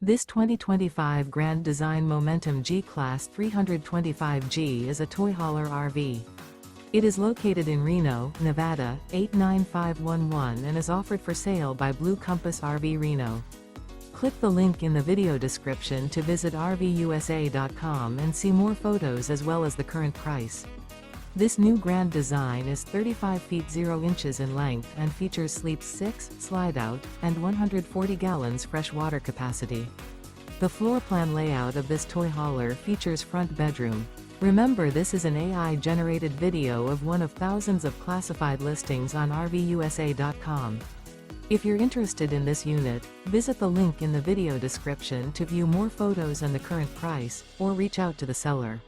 This 2025 Grand Design Momentum G-Class 325G is a toy hauler RV. It is located in Reno, Nevada, 89511 and is offered for sale by Blue Compass RV Reno. Click the link in the video description to visit RVUSA.com and see more photos as well as the current price. This new grand design is 35 feet 0 inches in length and features sleeps 6, slide-out, and 140 gallons fresh water capacity. The floor plan layout of this toy hauler features front bedroom. Remember, this is an AI-generated video of one of thousands of classified listings on RVUSA.com. If you're interested in this unit, visit the link in the video description to view more photos and the current price, or reach out to the seller.